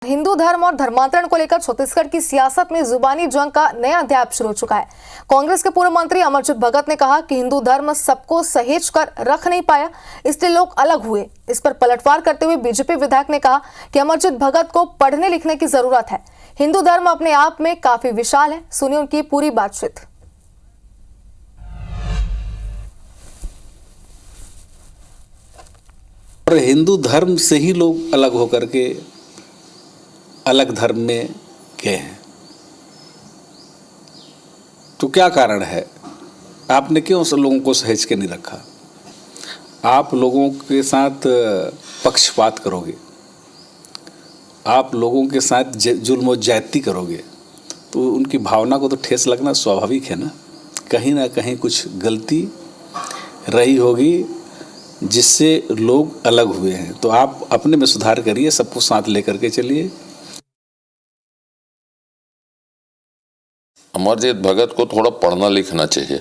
हिंदू धर्म और धर्मांतरण को लेकर छत्तीसगढ़ की सियासत में जुबानी जंग का नया अध्याय शुरू हो चुका है। कांग्रेस के पूर्व मंत्री अमरजीत भगत ने कहा कि हिंदू धर्म सबको सहेज कर रख नहीं पाया, इसलिए लोग अलग हुए। इस पर पलटवार करते हुए बीजेपी विधायक ने कहा कि अमरजीत भगत को पढ़ने लिखने की जरूरत है। हिंदू धर्म अपने आप में काफी विशाल है। सुनिए उनकी पूरी बातचीत। और हिंदू धर्म से ही लोग अलग होकर के अलग धर्म में गए हैं। तो क्या कारण है? आपने क्यों उस लोगों को सहेज के नहीं रखा? आप लोगों के साथ पक्षपात करोगे, आप लोगों के साथ जुल्म और ज्यादती करोगे तो उनकी भावना को तो ठेस लगना स्वाभाविक है ना कहीं कुछ गलती रही होगी जिससे लोग अलग हुए हैं। तो आप अपने में सुधार करिए, सबको साथ लेकर के चलिए। अमरजीत भगत को थोड़ा पढ़ना लिखना चाहिए।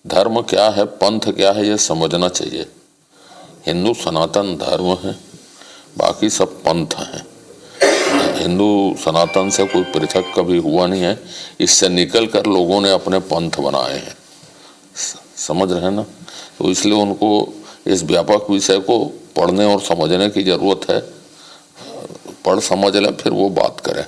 धर्म क्या है, पंथ क्या है, ये समझना चाहिए। हिंदू सनातन धर्म है, बाकी सब पंथ हैं। हिंदू सनातन से कोई पृथक कभी हुआ नहीं है। इससे निकल कर लोगों ने अपने पंथ बनाए हैं, समझ रहे हैं ना। तो इसलिए उनको इस व्यापक विषय को पढ़ने और समझने की जरूरत है। पढ़ समझ ले, फिर वो बात करें।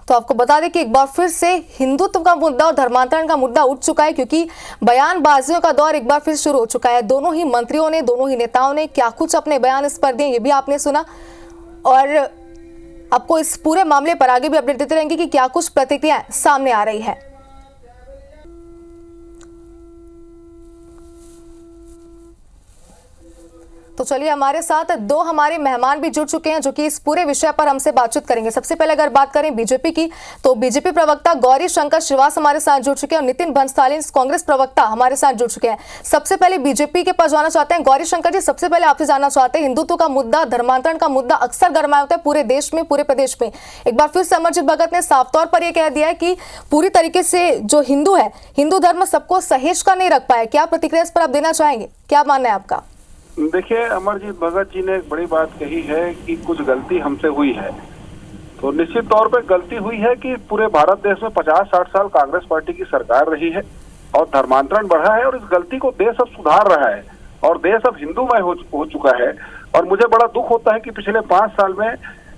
तो आपको बता दें कि एक बार फिर से हिंदुत्व का मुद्दा और धर्मांतरण का मुद्दा उठ चुका है, क्योंकि बयानबाजियों का दौर एक बार फिर शुरू हो चुका है। दोनों ही मंत्रियों ने, दोनों ही नेताओं ने क्या कुछ अपने बयान इस पर दिए, ये भी आपने सुना। और आपको इस पूरे मामले पर आगे भी अपडेट देते रहेंगे कि क्या कुछ प्रतिक्रियाएं सामने आ रही है। तो चलिए, हमारे साथ दो हमारे मेहमान भी जुड़ चुके हैं जो कि इस पूरे विषय पर हमसे बातचीत करेंगे। सबसे पहले अगर बात करें बीजेपी की, तो बीजेपी प्रवक्ता गौरी शंकर श्रीवास हमारे साथ जुड़ चुके हैं और नितिन भंसाली कांग्रेस प्रवक्ता हमारे साथ जुड़ चुके हैं। सबसे पहले बीजेपी के पास जाना चाहते हैं गौरी शंकर जी। सबसे पहले आपसे जानना चाहते हैं, हिंदुत्व का मुद्दा, धर्मांतरण का मुद्दा अक्सर गरमाया होता है पूरे देश में, पूरे प्रदेश में। एक बार फिर से अमरजीत भगत ने साफ तौर पर यह कह दिया है कि पूरी तरीके से जो हिंदू है, हिंदू धर्म सबको सहेज कर नहीं रख पाया। क्या प्रतिक्रिया इस पर आप देना चाहेंगे? क्या मानना है आपका? देखिए, अमरजीत भगत जी ने एक बड़ी बात कही है कि कुछ गलती हमसे हुई है। तो निश्चित तौर पे गलती हुई है कि पूरे भारत देश में 50-60 साल कांग्रेस पार्टी की सरकार रही है और धर्मांतरण बढ़ा है और इस गलती को देश अब सुधार रहा है और देश अब हिंदूमय हो चुका है। और मुझे बड़ा दुख होता है कि पिछले 5 साल में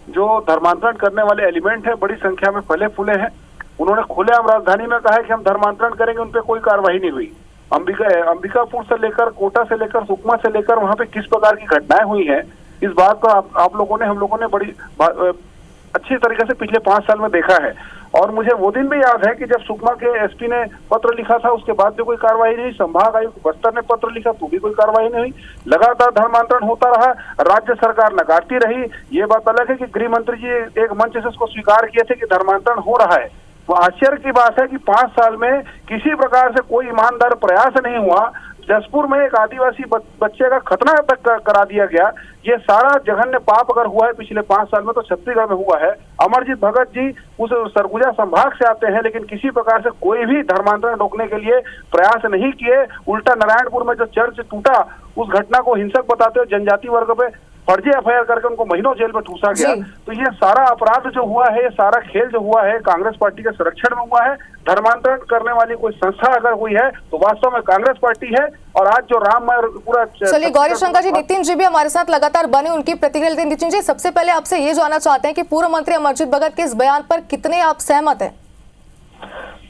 जो धर्मांतरण करने वाले एलिमेंट है बड़ी संख्या में फले फूले हैं। उन्होंने खुलेआम राजधानी में कहा है कि हम धर्मांतरण करेंगे, उन पर कोई कार्रवाई नहीं हुई। अंबिकापुर से लेकर कोटा से लेकर सुकमा से लेकर वहां पे किस प्रकार की घटनाएं हुई हैं, इस बात को आप लोगों ने, हम लोगों ने बड़ी अच्छी तरीके से पिछले 5 साल में देखा है। और मुझे वो दिन भी याद है कि जब सुकमा के एसपी ने पत्र लिखा था, उसके बाद भी कोई कार्रवाई नहीं। संभाग आयुक्त बस्तर ने पत्र लिखा तो भी कोई कार्रवाई नहीं हुई। लगातार धर्मांतरण होता रहा, राज्य सरकार नकारती रही। ये बात अलग है कि गृह मंत्री जी एक मंच से इसको स्वीकार किए थे कि धर्मांतरण हो रहा है। तो आश्चर्य की बात है कि 5 साल में किसी प्रकार से कोई ईमानदार प्रयास नहीं हुआ। जसपुर में एक आदिवासी बच्चे का खतना तक करा दिया गया। ये सारा जघन्य पाप अगर हुआ है पिछले 5 साल में तो छत्तीसगढ़ में हुआ है। अमरजीत भगत जी उस सरगुजा संभाग से आते हैं, लेकिन किसी प्रकार से कोई भी धर्मांतरण रोकने के लिए प्रयास नहीं किए। उल्टा नारायणपुर में जो चर्च टूटा, उस घटना को हिंसक बताते हुए जनजाति वर्ग पे फर्जी एफआईआर करके उनको महीनों जेल में ठूसा गया। तो ये सारा अपराध जो हुआ है, ये सारा खेल जो हुआ है, कांग्रेस पार्टी के संरक्षण में हुआ है। धर्मांतरण करने वाली कोई संस्था अगर हुई है तो वास्तव में कांग्रेस पार्टी है। और आज जो राममय पूरा, चलिए गौरी शंकर जी, नितिन जी भी हमारे साथ लगातार बने, उनकी प्रतिक्रिया लेते हैं। नितिन जी, सबसे पहले आपसे ये जानना चाहते हैं कि पूर्व मंत्री अमरजीत भगत के इस बयान पर कितने आप सहमत हैं?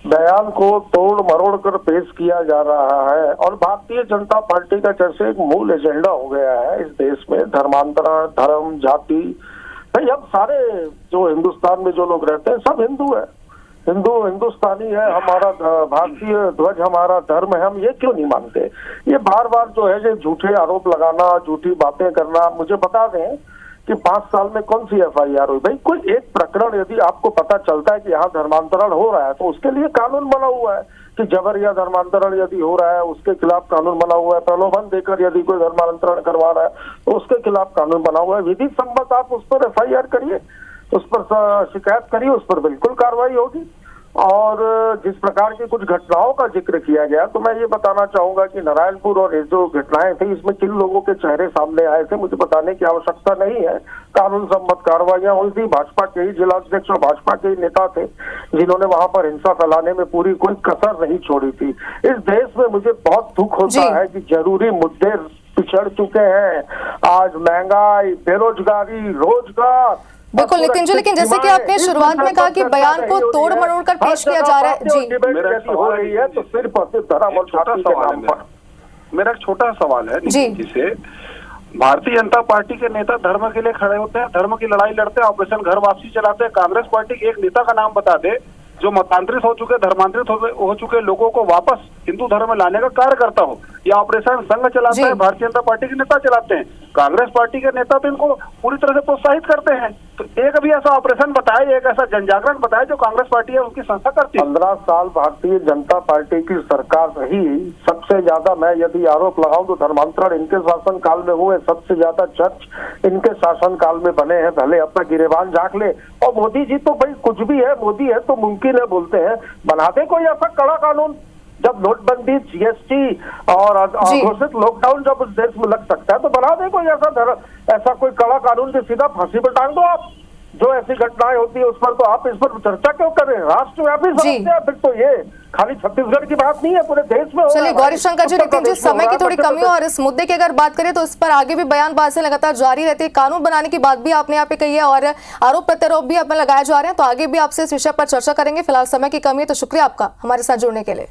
बयान को तोड़ मरोड़ कर पेश किया जा रहा है और भारतीय जनता पार्टी का जैसे एक मूल एजेंडा हो गया है इस देश में। धर्मांतरण, धर्म, जाति, भाई अब सारे जो हिंदुस्तान में जो लोग रहते हैं सब हिंदू है, हिंदुस्तानी है। हमारा भारतीय ध्वज हमारा धर्म है, हम ये क्यों नहीं मानते? ये बार बार जो है ये झूठे आरोप लगाना, झूठी बातें करना। मुझे बता दें कि 5 साल में कौन सी एफआईआर हुई? भाई कोई एक प्रकरण यदि आपको पता चलता है कि यहाँ धर्मांतरण हो रहा है तो उसके लिए कानून बना हुआ है कि जबर या धर्मांतरण यदि हो रहा है उसके खिलाफ कानून बना हुआ है। प्रलोभन देकर यदि कोई धर्मांतरण करवा रहा है तो उसके खिलाफ कानून बना हुआ है। विधि सम्मत आप उस पर एफआईआर करिए, उस पर शिकायत करिए, उस पर बिल्कुल कार्रवाई होगी। और जिस प्रकार की कुछ घटनाओं का जिक्र किया गया, तो मैं ये बताना चाहूंगा कि नारायणपुर और ये जो घटनाएं थी, इसमें किन लोगों के चेहरे सामने आए थे मुझे बताने की आवश्यकता नहीं है। कानून सम्मत कार्रवाइयां हुई थी, भाजपा के ही जिलाध्यक्ष और भाजपा के ही नेता थे जिन्होंने वहां पर हिंसा फैलाने में पूरी कोई कसर नहीं छोड़ी थी। इस देश में मुझे बहुत दुख होता है कि जरूरी मुद्दे पिछड़ चुके हैं। आज महंगाई, बेरोजगारी, रोजगार। बिल्कुल नितिन जी, लेकिन जैसे कि आपने शुरुआत में कहा कि बयान को तोड़ मरोड़ कर पेश किया जा रहा है जी, हो रही है तो सिर्फ और सिर्फ धर्म और जाति के नाम पर। मेरा एक छोटा सवाल है जी से, भारतीय जनता पार्टी के नेता धर्म के लिए खड़े होते हैं, धर्म की लड़ाई लड़ते हैं, ऑपरेशन घर वापसी चलाते हैं। कांग्रेस पार्टी के एक नेता का नाम बता दे जो मतांतरित हो चुके, धर्मांतरित हो चुके लोगों को वापस हिंदू धर्म में लाने का कार्य करता हो। या ऑपरेशन संघ चलाता है, भारतीय जनता पार्टी के नेता चलाते हैं, कांग्रेस पार्टी के नेता तो इनको पूरी तरह से प्रोत्साहित करते हैं। तो एक भी ऐसा ऑपरेशन बताए, एक ऐसा जनजागरण बताए जो कांग्रेस पार्टी है उनकी संस्था करती है। 15 साल भारतीय जनता पार्टी की सरकार रही, सबसे ज्यादा मैं यदि आरोप लगाऊं तो धर्मांतरण इनके शासन काल में हुए, सबसे ज्यादा चर्च इनके शासन काल में बने हैं। पहले अपना गिरेबान झांक ले। और मोदी जी तो भाई कुछ भी है, मोदी है तो मुमकिन है बोलते हैं, बना दे कोई ऐसा कड़ा कानून। जब नोटबंदी, जीएसटी और घोषित लॉकडाउन जब उस देश में लग सकता है तो बना दे कोई ऐसा कोई कड़ा कानून जो सीधा फांसी पर टांग दो आप। जो ऐसी घटनाएं होती है उस पर तो आप इस पर चर्चा क्यों कर रहे हैं? राष्ट्रव्यापी समस्या फिर तो ये खाली छत्तीसगढ़ की बात नहीं है, पूरे देश में। चलिए गौरीशंकर जी, नितिन जी, समय की थोड़ी कमी और इस मुद्दे की अगर बात करें तो इस पर आगे भी बयानबाजी लगातार जारी रहती है। कानून बनाने की बात भी आपने यहाँ पे कही है और आरोप प्रत्यारोप भी आप लगाए जा रहे हैं, तो आगे भी आपसे इस विषय पर चर्चा करेंगे। फिलहाल समय की कमी है, तो शुक्रिया आपका हमारे साथ जुड़ने के लिए।